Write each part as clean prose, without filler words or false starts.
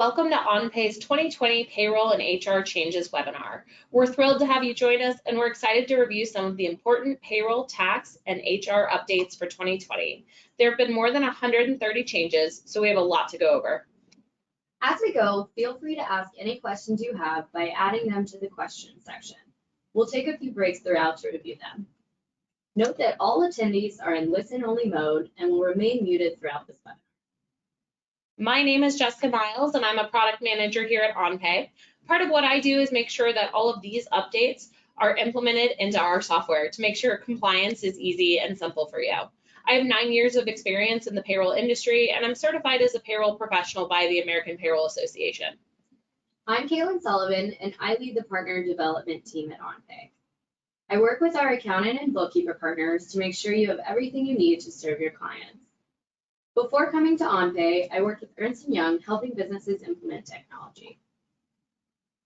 Welcome to OnPay's 2020 Payroll and HR Changes webinar. We're thrilled to have you join us, and we're excited to review some of the important payroll, tax, and HR updates for 2020. There have been more than 130 changes, so we have a lot to go over. As we go, feel free to ask any questions you have by adding them to the questions section. We'll take a few breaks throughout to review them. Note that all attendees are in listen-only mode and will remain muted throughout this webinar. My name is Jessica Miles, and I'm a product manager here at OnPay. Part of what I do is make sure that all of these updates are implemented into our software to make sure compliance is easy and simple for you. I have 9 years of experience in the payroll industry, and I'm certified as a payroll professional by the American Payroll Association. I'm Katelyn Sullivan, and I lead the partner development team at OnPay. I work with our accountant and bookkeeper partners to make sure you have everything you need to serve your clients. Before coming to OnPay, I worked with Ernst & Young, helping businesses implement technology.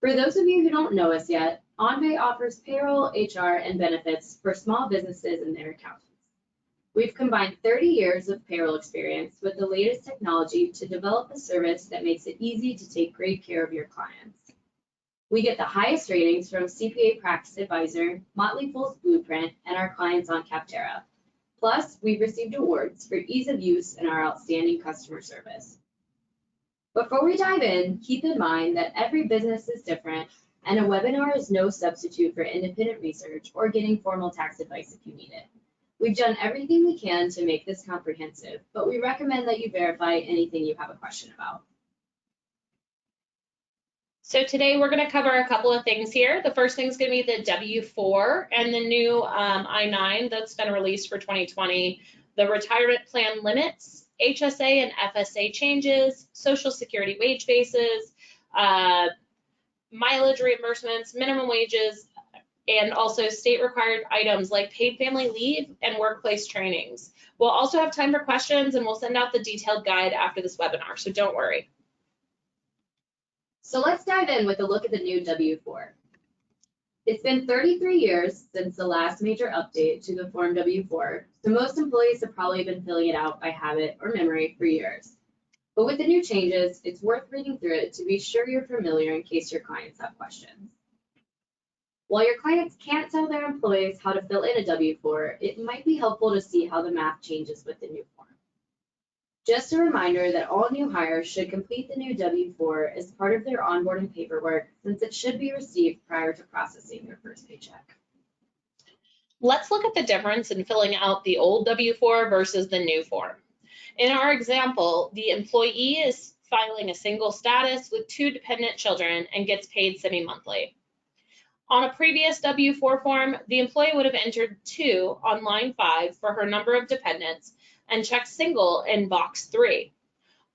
For those of you who don't know us yet, OnPay offers payroll, HR, and benefits for small businesses and their accountants. We've combined 30 years of payroll experience with the latest technology to develop a service that makes it easy to take great care of your clients. We get the highest ratings from CPA Practice Advisor, Motley Fool's Blueprint, and our clients on Capterra. Plus, we've received awards for ease of use and our outstanding customer service. Before we dive in, keep in mind that every business is different, and a webinar is no substitute for independent research or getting formal tax advice if you need it. We've done everything we can to make this comprehensive, but we recommend that you verify anything you have a question about. So today we're going to cover a couple of things here. The first thing is going to be the W-4 and the new I-9 that's been released for 2020, the retirement plan limits, HSA and FSA changes, Social Security wage bases, mileage reimbursements, minimum wages, and also state required items like paid family leave and workplace trainings. We'll also have time for questions, and we'll send out the detailed guide after this webinar, so don't worry. So let's dive in with a look at the new W-4. It's been 33 years since the last major update to the Form W-4, so most employees have probably been filling it out by habit or memory for years. But with the new changes, it's worth reading through it to be sure you're familiar in case your clients have questions. While your clients can't tell their employees how to fill in a W-4, it might be helpful to see how the math changes with the new form. Just a reminder that all new hires should complete the new W-4 as part of their onboarding paperwork, since it should be received prior to processing their first paycheck. Let's look at the difference in filling out the old W-4 versus the new form. In our example, the employee is filing a single status with 2 dependent children and gets paid semi-monthly. On a previous W-4 form, the employee would have entered 2 on line 5 for her number of dependents and checked single in box 3.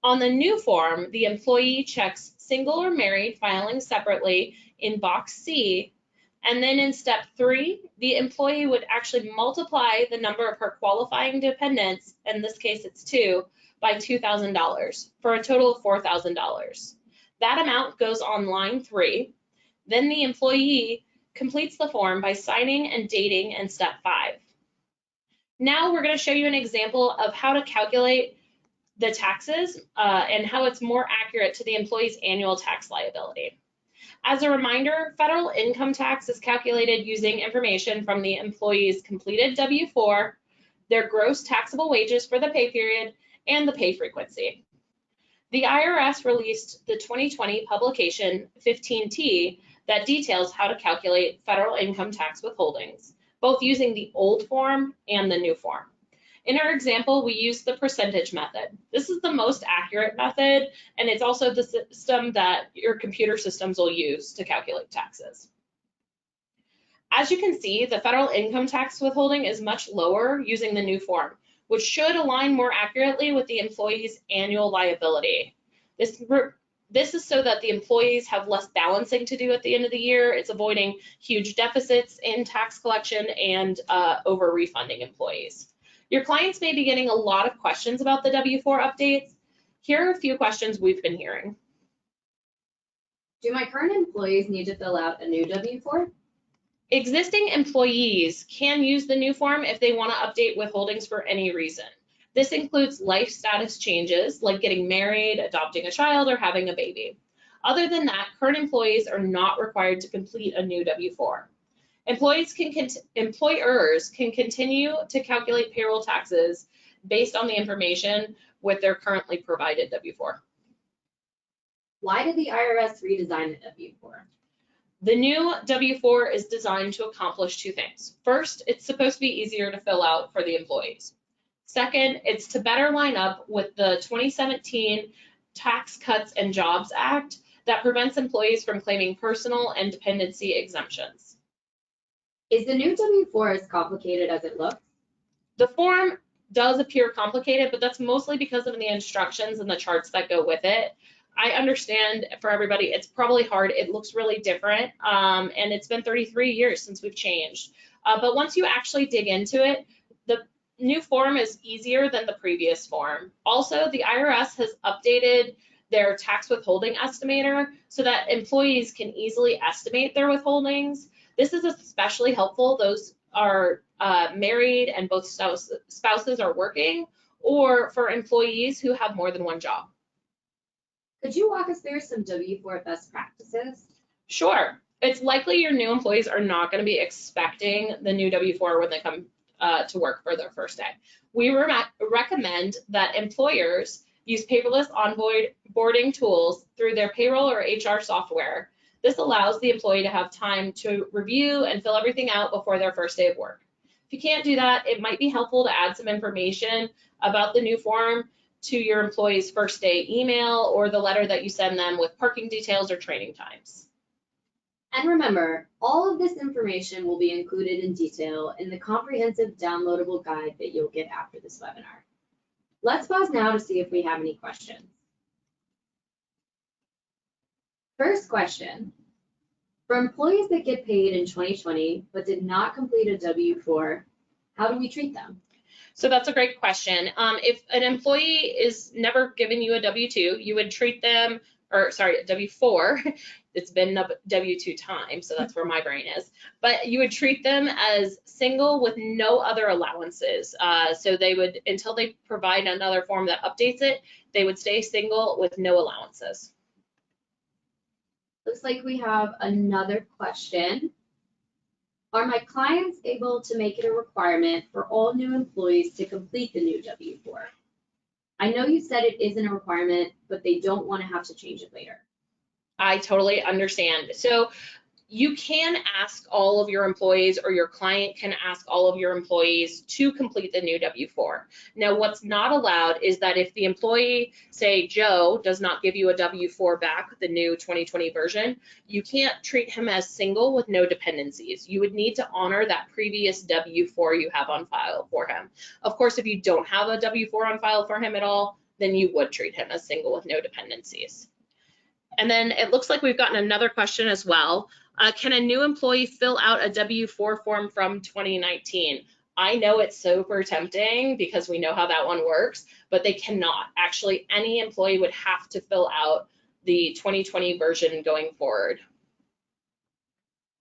On the new form, the employee checks single or married, filing separately in box C, and then in step 3, the employee would actually multiply the number of her qualifying dependents, in this case it's 2, by $2,000 for a total of $4,000. That amount goes on line 3. Then the employee completes the form by signing and dating in step 5. Now we're going to show you an example of how to calculate the taxes and how it's more accurate to the employee's annual tax liability. As a reminder, federal income tax is calculated using information from the employee's completed W-4, their gross taxable wages for the pay period, and the pay frequency. The IRS released the 2020 publication 15T that details how to calculate federal income tax withholdings, both using the old form and the new form. In our example, we use the percentage method. This is the most accurate method, and it's also the system that your computer systems will use to calculate taxes. As you can see, the federal income tax withholding is much lower using the new form, which should align more accurately with the employee's annual liability. This is so that the employees have less balancing to do at the end of the year. It's avoiding huge deficits in tax collection and over refunding employees. Your clients may be getting a lot of questions about the W-4 updates. Here are a few questions we've been hearing. Do my current employees need to fill out a new W-4? Existing employees can use the new form if they want to update withholdings for any reason. This includes life status changes like getting married, adopting a child, or having a baby. Other than that, current employees are not required to complete a new W-4. Employers can continue to calculate payroll taxes based on the information with their currently provided W-4. Why did the IRS redesign the W-4? The new W-4 is designed to accomplish two things. First, it's supposed to be easier to fill out for the employees. Second, it's to better line up with the 2017 Tax Cuts and Jobs Act that prevents employees from claiming personal and dependency exemptions. Is the new W-4 as complicated as it looks? The form does appear complicated, but that's mostly because of the instructions and the charts that go with it. I understand for everybody, it's probably hard. It looks really different, and it's been 33 years since we've changed. But once you actually dig into it, the new form is easier than the previous form. Also, the IRS has updated their tax withholding estimator so that employees can easily estimate their withholdings. This is especially helpful. Those are married and both spouses are working, or for employees who have more than one job. Could you walk us through some W-4 best practices? Sure. It's likely your new employees are not going to be expecting the new W-4 when they come to work for their first day. We recommend that employers use paperless onboarding tools through their payroll or HR software. This allows the employee to have time to review and fill everything out before their first day of work. If you can't do that, it might be helpful to add some information about the new form to your employee's first day email or the letter that you send them with parking details or training times. And remember, all of this information will be included in detail in the comprehensive downloadable guide that you'll get after this webinar. Let's pause now to see if we have any questions. First question, for employees that get paid in 2020 but did not complete a W-4, how do we treat them? So that's a great question. If an employee is never given you a W-2, you would treat them, or sorry, a W-4, it's been W-2 time, so that's where my brain is, but you would treat them as single with no other allowances. So they would, until they provide another form that updates it, they would stay single with no allowances. Looks like we have another question. Are my clients able to make it a requirement for all new employees to complete the new W-4? I know you said it isn't a requirement, but they don't want to have to change it later. I totally understand. So you can ask all of your employees, or your client can ask all of your employees to complete the new W-4. Now, what's not allowed is that if the employee, say Joe, does not give you a W-4 back, the new 2020 version, you can't treat him as single with no dependencies. You would need to honor that previous W-4 you have on file for him. Of course, if you don't have a W-4 on file for him at all, then you would treat him as single with no dependencies. And then it looks like we've gotten another question as well. Can a new employee fill out a W-4 form from 2019? I know it's super tempting because we know how that one works, but they cannot. Actually, any employee would have to fill out the 2020 version going forward.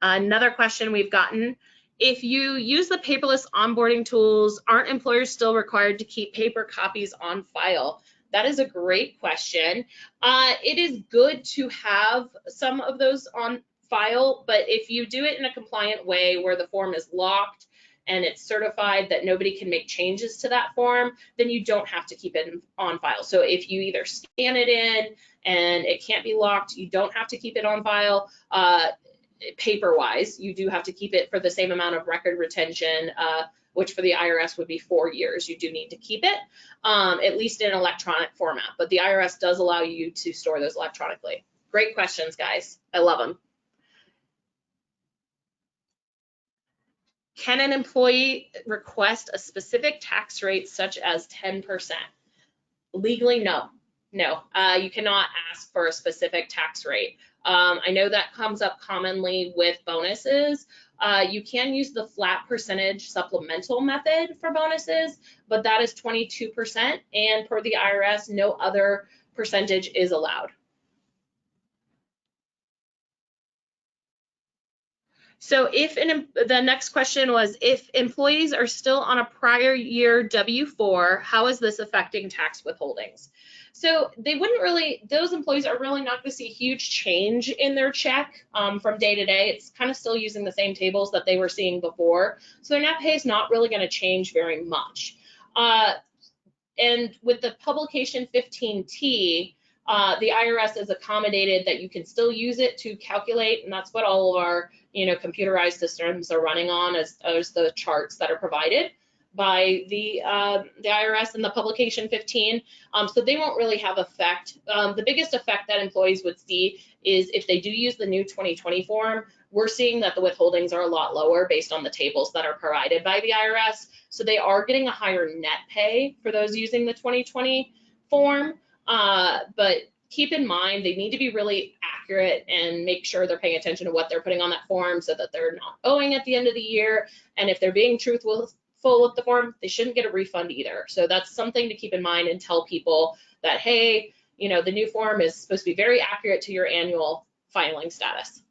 Another question we've gotten, if you use the paperless onboarding tools, aren't employers still required to keep paper copies on file? That is a great question. It is good to have some of those on file, but if you do it in a compliant way where the form is locked and it's certified that nobody can make changes to that form, then you don't have to keep it on file. So if you either scan it in and it can't be locked, you don't have to keep it on file. Paper-wise, you do have to keep it for the same amount of record retention, which for the IRS would be 4 years. You do need to keep it, at least in electronic format, but the IRS does allow you to store those electronically. Great questions, guys. I love them. Can an employee request a specific tax rate such as 10%? Legally, no. No, you cannot ask for a specific tax rate. I know that comes up commonly with bonuses. You can use the flat percentage supplemental method for bonuses, but that is 22%, and per the IRS, no other percentage is allowed. So the next question was, if employees are still on a prior year W-4, how is this affecting tax withholdings? So those employees are really not going to see a huge change in their check from day to day. It's kind of still using the same tables that they were seeing before. So their net pay is not really going to change very much. And with the publication 15T, the IRS has accommodated that you can still use it to calculate, and that's what all of our computerized systems are running on as the charts that are provided by the IRS in the publication 15. So they won't really have effect. The biggest effect that employees would see is if they do use the new 2020 form, we're seeing that the withholdings are a lot lower based on the tables that are provided by the IRS. So they are getting a higher net pay for those using the 2020 form. But keep in mind, they need to be really accurate and make sure they're paying attention to what they're putting on that form so that they're not owing at the end of the year. And if they're being truthful with the form, they shouldn't get a refund either. So that's something to keep in mind and tell people that, hey, the new form is supposed to be very accurate to your annual filing status.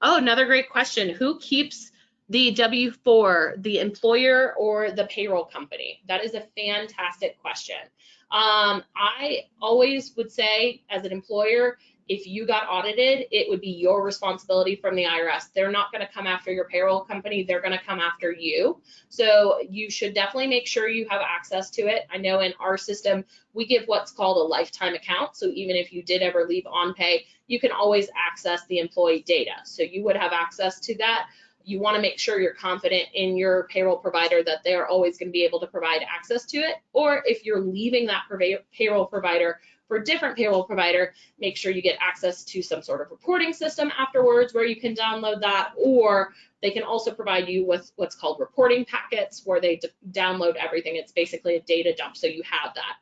Oh, another great question. Who keeps the W-4, the employer or the payroll company? That is a fantastic question. I always would say, as an employer, if you got audited, it would be your responsibility from the IRS. They're not going to come after your payroll company. They're going to come after you. So you should definitely make sure you have access to it. I know in our system, we give what's called a lifetime account. So even if you did ever leave OnPay, you can always access the employee data. So you would have access to that. You want to make sure you're confident in your payroll provider that they're always going to be able to provide access to it. Or if you're leaving that payroll provider for a different payroll provider, make sure you get access to some sort of reporting system afterwards where you can download that, or they can also provide you with what's called reporting packets where they download everything. It's basically a data dump, so you have that.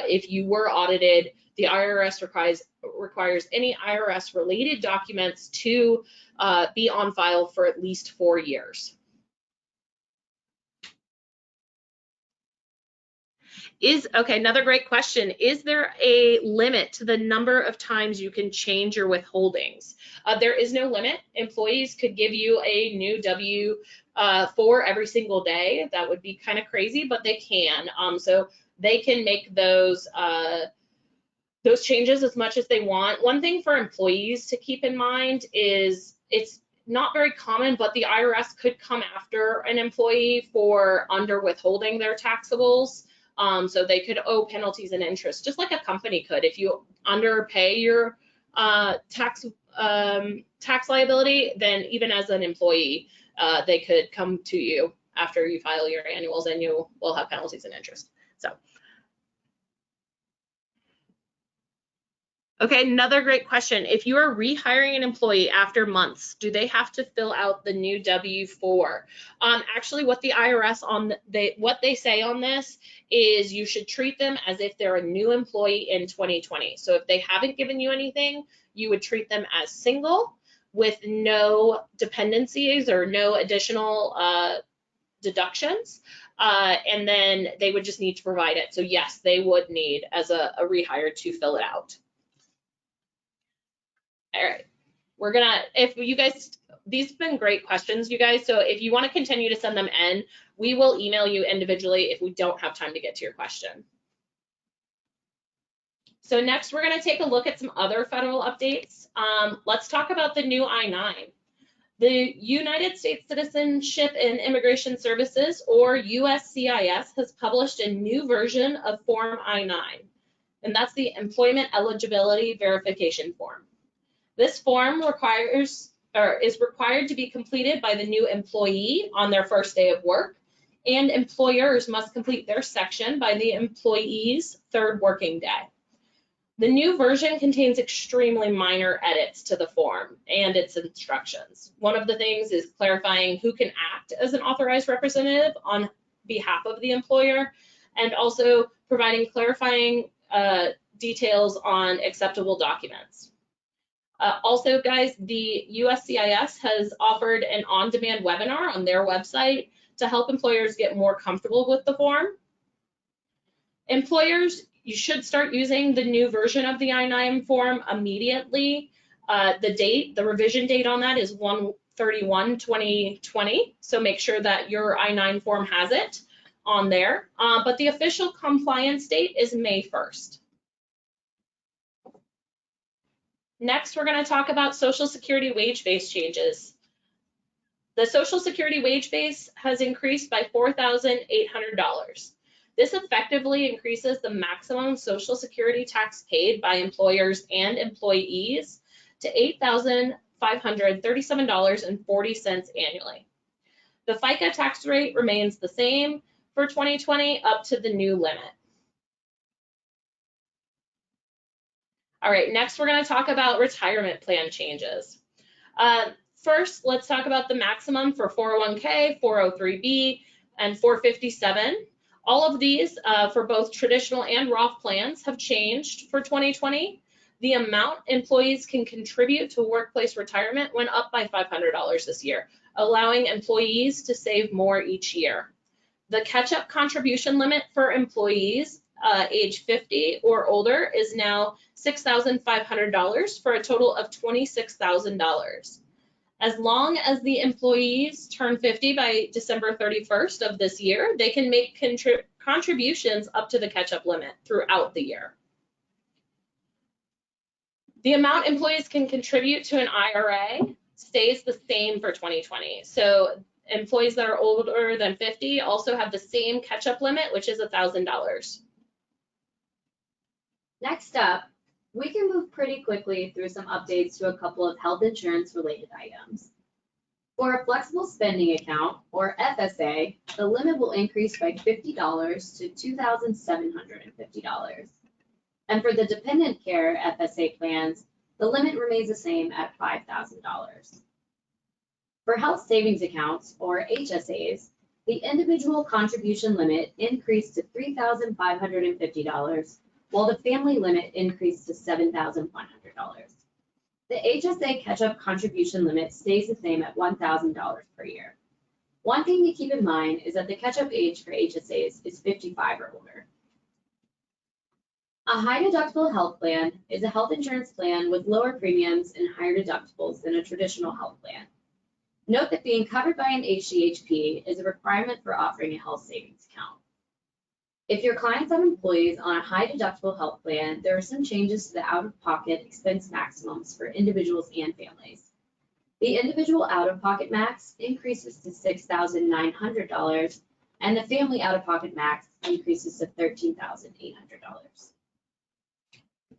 If you were audited, the IRS requires any IRS related documents to be on file for at least 4 years. Okay, another great question. Is there a limit to the number of times you can change your withholdings? There is no limit. Employees could give you a new W-4 every single day. That would be kind of crazy, but they can. So they can make those changes as much as they want. One thing for employees to keep in mind is it's not very common, but the IRS could come after an employee for under withholding their taxables. So they could owe penalties and interest, just like a company could. If you underpay your tax liability, then even as an employee, they could come to you after you file your annuals, and you will have penalties and interest. So. Okay, another great question. If you are rehiring an employee after months, do they have to fill out the new W-4? Actually, what the IRS what they say on this is you should treat them as if they're a new employee in 2020. So if they haven't given you anything, you would treat them as single with no dependencies or no additional deductions. And then they would just need to provide it. So yes, they would need, as a rehire, to fill it out. All right, these have been great questions, you guys. So if you want to continue to send them in, we will email you individually if we don't have time to get to your question. So next, we're going to take a look at some other federal updates. Let's talk about the new I-9. The United States Citizenship and Immigration Services, or USCIS, has published a new version of Form I-9, and that's the Employment Eligibility Verification Form. This form is required to be completed by the new employee on their first day of work, and employers must complete their section by the employee's third working day. The new version contains extremely minor edits to the form and its instructions. One of the things is clarifying who can act as an authorized representative on behalf of the employer, and also providing clarifying details on acceptable documents. Also, guys, the USCIS has offered an on-demand webinar on their website to help employers get more comfortable with the form. Employers, you should start using the new version of the I-9 form immediately. The revision date on that is 1/31/2020. So make sure that your I-9 form has it on there. But the official compliance date is May 1st. Next, we're going to talk about Social Security wage base changes. The Social Security wage base has increased by $4,800. This effectively increases the maximum Social Security tax paid by employers and employees to $8,537.40 annually. The FICA tax rate remains the same for 2020 up to the new limit. All right, next we're going to talk about retirement plan changes. First, let's talk about the maximum for 401k, 403b, and 457. All of these for both traditional and Roth plans have changed for 2020. The amount employees can contribute to workplace retirement went up by $500 this year, allowing employees to save more each year. The catch-up contribution limit for employees age 50 or older is now $6,500 for a total of $26,000. As long as the employees turn 50 by December 31st of this year, they can make contributions up to the catch-up limit throughout the year. The amount employees can contribute to an IRA stays the same for 2020. So employees that are older than 50 also have the same catch-up limit, which is $1,000. Next up, we can move pretty quickly through some updates to a couple of health insurance related items. For a flexible spending account, or FSA, the limit will increase by $50 to $2,750. And for the dependent care FSA plans, the limit remains the same at $5,000. For health savings accounts, or HSAs, the individual contribution limit increased to $3,550, while the family limit increased to $7,100. The HSA catch-up contribution limit stays the same at $1,000 per year. One thing to keep in mind is that the catch-up age for HSAs is 55 or older. A high deductible health plan is a health insurance plan with lower premiums and higher deductibles than a traditional health plan. Note that being covered by an HDHP is a requirement for offering a health savings account. If your clients have employees on a high deductible health plan, there are some changes to the out-of-pocket expense maximums for individuals and families. The individual out-of-pocket max increases to $6,900, and the family out-of-pocket max increases to $13,800.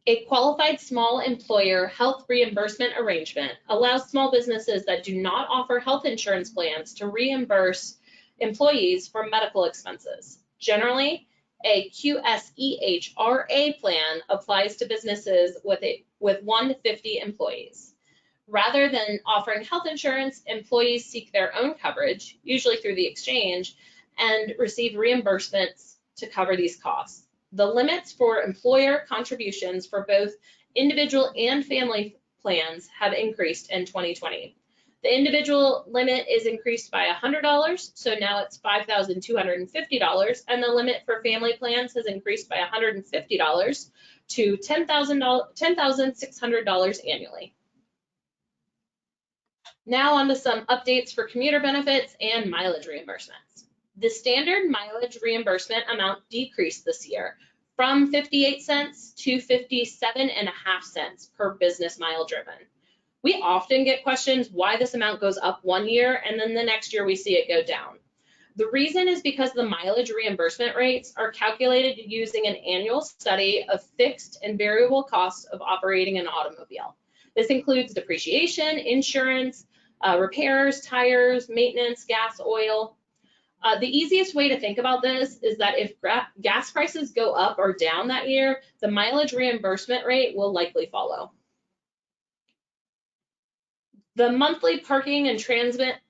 A qualified small employer health reimbursement arrangement allows small businesses that do not offer health insurance plans to reimburse employees for medical expenses. Generally, a QSEHRA plan applies to businesses with 1 to 50 employees. Rather than offering health insurance, employees seek their own coverage, usually through the exchange, and receive reimbursements to cover these costs. The limits for employer contributions for both individual and family plans have increased in 2020. The individual limit is increased by $100, so now it's $5,250, and the limit for family plans has increased by $150 to $10,600 annually. Now on to some updates for commuter benefits and mileage reimbursements. The standard mileage reimbursement amount decreased this year from 58 cents to 57.5 cents per business mile driven. We often get questions why this amount goes up one year and then the next year we see it go down. The reason is because the mileage reimbursement rates are calculated using an annual study of fixed and variable costs of operating an automobile. This includes depreciation, insurance, repairs, tires, maintenance, gas, oil. The easiest way to think about this is that if gas prices go up or down that year, the mileage reimbursement rate will likely follow. The monthly parking and transit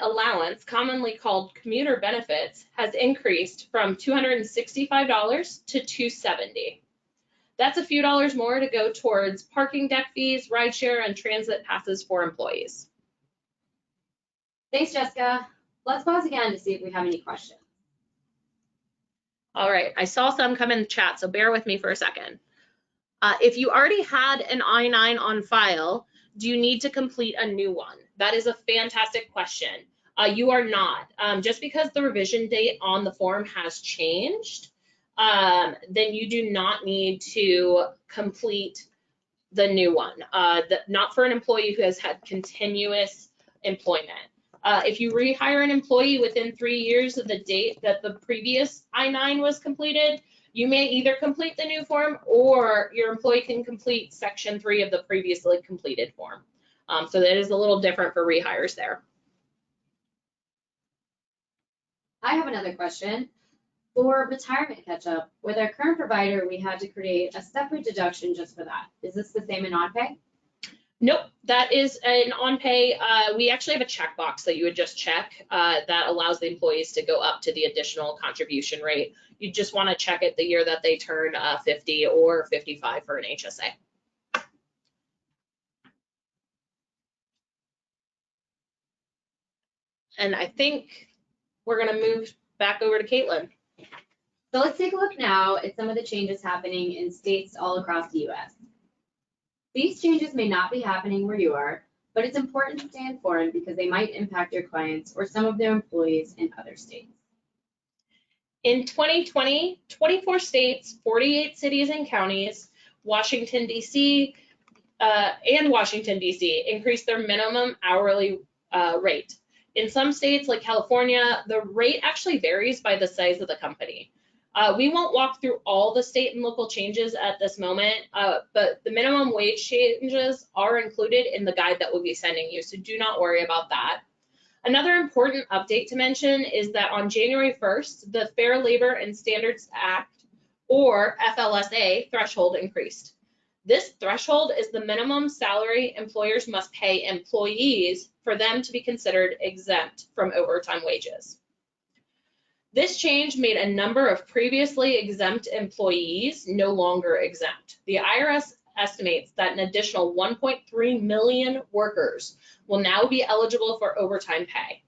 allowance, commonly called commuter benefits, has increased from $265 to $270. That's a few dollars more to go towards parking deck fees, rideshare, and transit passes for employees. Thanks, Jessica. Let's pause again to see if we have any questions. All right, I saw some come in the chat, so bear with me for a second. If you already had an I-9 on file, do you need to complete a new one? That is a fantastic question. You are not. Just because the revision date on the form has changed, then you do not need to complete the new one. Not for an employee who has had continuous employment. If you rehire an employee within 3 years of the date that the previous I-9 was completed, you may either complete the new form or your employee can complete section 3 of the previously completed form. So that is a little different for rehires there. I have another question. For retirement catch-up, with our current provider, we had to create a separate deduction just for that. Is this the same in OnPay? Nope, that is an OnPay. We actually have a checkbox that you would just check that allows the employees to go up to the additional contribution rate. You just want to check it the year that they turn 50 or 55 for an HSA. And I think we're going to move back over to Katelyn. So let's take a look now at some of the changes happening in states all across the US. These changes may not be happening where you are, but it's important to stay informed because they might impact your clients or some of their employees in other states. In 2020, 24 states, 48 cities and counties, Washington, D.C., and Washington, D.C. increased their minimum hourly rate. In some states like California, the rate actually varies by the size of the company. We won't walk through all the state and local changes at this moment, but the minimum wage changes are included in the guide that we'll be sending you, so do not worry about that. Another important update to mention is that on January 1st, the Fair Labor and Standards Act, or FLSA, threshold increased. This threshold is the minimum salary employers must pay employees for them to be considered exempt from overtime wages. This change made a number of previously exempt employees no longer exempt. The IRS estimates that an additional 1.3 million workers will now be eligible for overtime pay.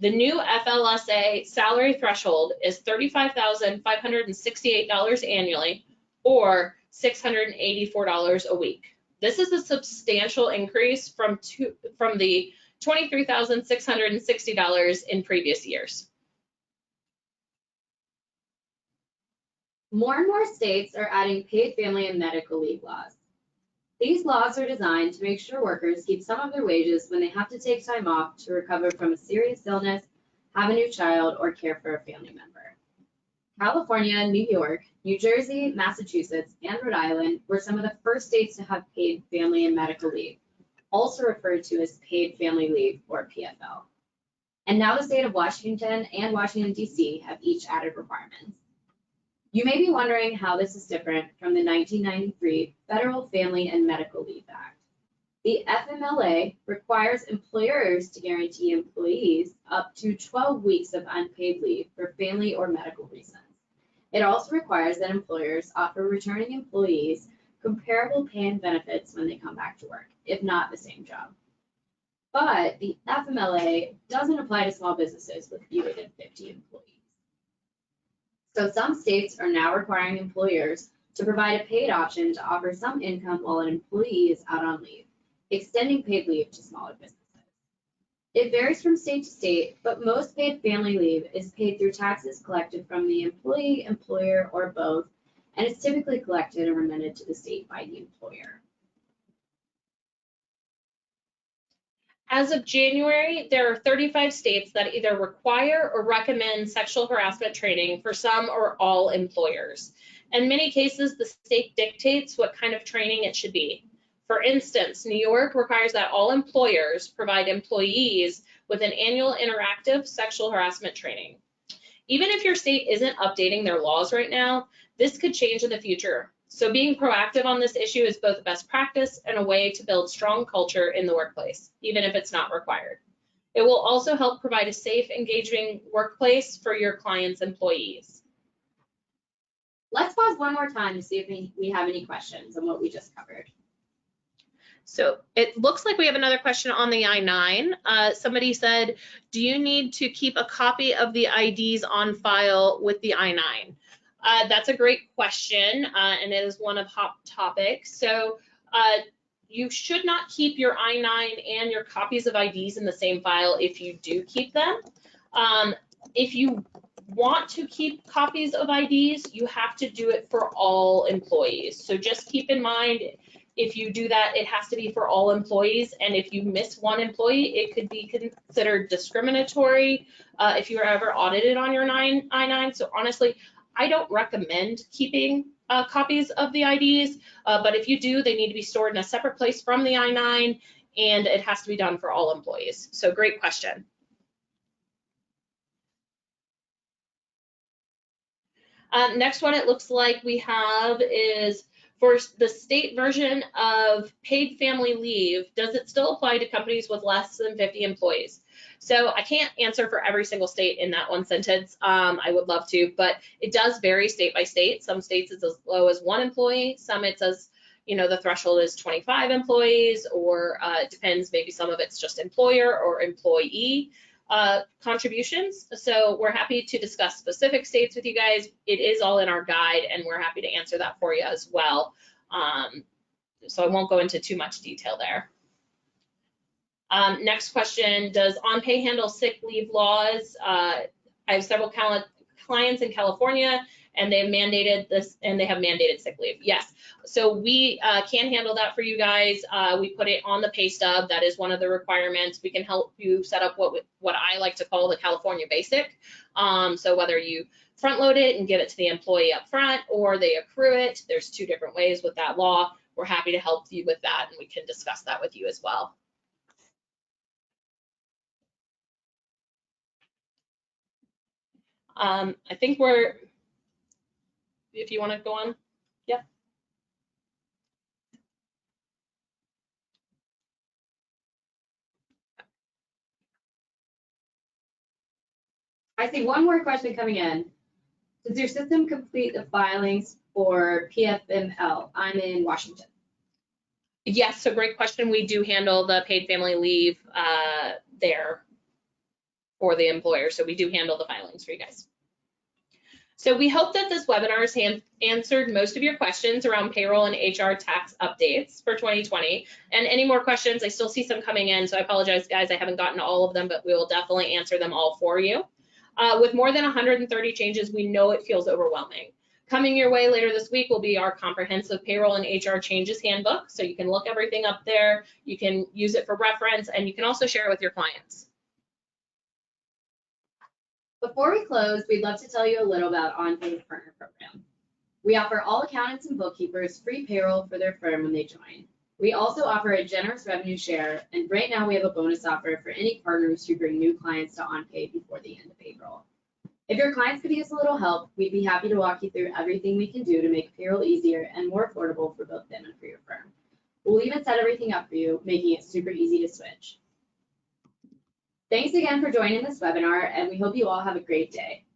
The new FLSA salary threshold is $35,568 annually, or $684 a week. This is a substantial increase from the $23,660 in previous years. More and more states are adding paid family and medical leave laws. These laws are designed to make sure workers keep some of their wages when they have to take time off to recover from a serious illness, have a new child, or care for a family member. California, New York, New Jersey, Massachusetts, and Rhode Island were some of the first states to have paid family and medical leave, also referred to as paid family leave, or PFL. And now the state of Washington and Washington, D.C. have each added requirements. You may be wondering how this is different from the 1993 Federal Family and Medical Leave Act. The FMLA requires employers to guarantee employees up to 12 weeks of unpaid leave for family or medical reasons. It also requires that employers offer returning employees comparable pay and benefits when they come back to work, if not the same job. But the FMLA doesn't apply to small businesses with fewer than 50 employees. So some states are now requiring employers to provide a paid option to offer some income while an employee is out on leave, extending paid leave to smaller businesses. It varies from state to state, but most paid family leave is paid through taxes collected from the employee, employer, or both, and is typically collected and remitted to the state by the employer. As of January, there are 35 states that either require or recommend sexual harassment training for some or all employers. In many cases, the state dictates what kind of training it should be. For instance, New York requires that all employers provide employees with an annual interactive sexual harassment training. Even if your state isn't updating their laws right now, this could change in the future. So being proactive on this issue is both a best practice and a way to build strong culture in the workplace, even if it's not required. It will also help provide a safe, engaging workplace for your clients' employees. Let's pause one more time to see if we have any questions on what we just covered. So it looks like we have another question on the I-9. Somebody said, do you need to keep a copy of the IDs on file with the I-9? That's a great question, and it is one of hot topics. So you should not keep your I-9 and your copies of IDs in the same file if you do keep them. If you want to keep copies of IDs, you have to do it for all employees. So just keep in mind, if you do that, it has to be for all employees. And if you miss one employee, it could be considered discriminatory if you were ever audited on your I-9. So honestly, I don't recommend keeping copies of the IDs, but if you do, they need to be stored in a separate place from the I-9, and it has to be done for all employees. So great question. Next one it looks like we have is for the state version of paid family leave, does it still apply to companies with less than 50 employees? So I can't answer for every single state in that one sentence. I would love to, but it does vary state by state. Some states it's as low as 1 employee. Some it says, you know, the threshold is 25 employees, or it depends, maybe some of it's just employer or employee contributions. So we're happy to discuss specific states with you guys. It is all in our guide, and we're happy to answer that for you as well. So I won't go into too much detail there. Next question, does OnPay handle sick leave laws? I have several clients in California, and they've mandated this, and they have mandated sick leave. Yes, so we can handle that for you guys. We put it on the pay stub. That is one of the requirements. We can help you set up what I like to call the California basic. So whether you front load it and give it to the employee up front, or they accrue it, there's 2 different ways with that law. We're happy to help you with that, and we can discuss that with you as well. I think if you want to go on, yeah. I see one more question coming in. Does your system complete the filings for PFML? I'm in Washington. Yes, so great question. We do handle the paid family leave there for the employer. So we do handle the filings for you guys. So we hope that this webinar has answered most of your questions around payroll and HR tax updates for 2020. And any more questions, I still see some coming in, so I apologize, guys, I haven't gotten to all of them, but we will definitely answer them all for you. With more than 130 changes, we know it feels overwhelming. Coming your way later this week will be our comprehensive payroll and HR changes handbook. So you can look everything up there, you can use it for reference, and you can also share it with your clients. Before we close, we'd love to tell you a little about OnPay's partner program. We offer all accountants and bookkeepers free payroll for their firm when they join. We also offer a generous revenue share, and right now we have a bonus offer for any partners who bring new clients to OnPay before the end of April. If your clients could use a little help, we'd be happy to walk you through everything we can do to make payroll easier and more affordable for both them and for your firm. We'll even set everything up for you, making it super easy to switch. Thanks again for joining this webinar, and we hope you all have a great day.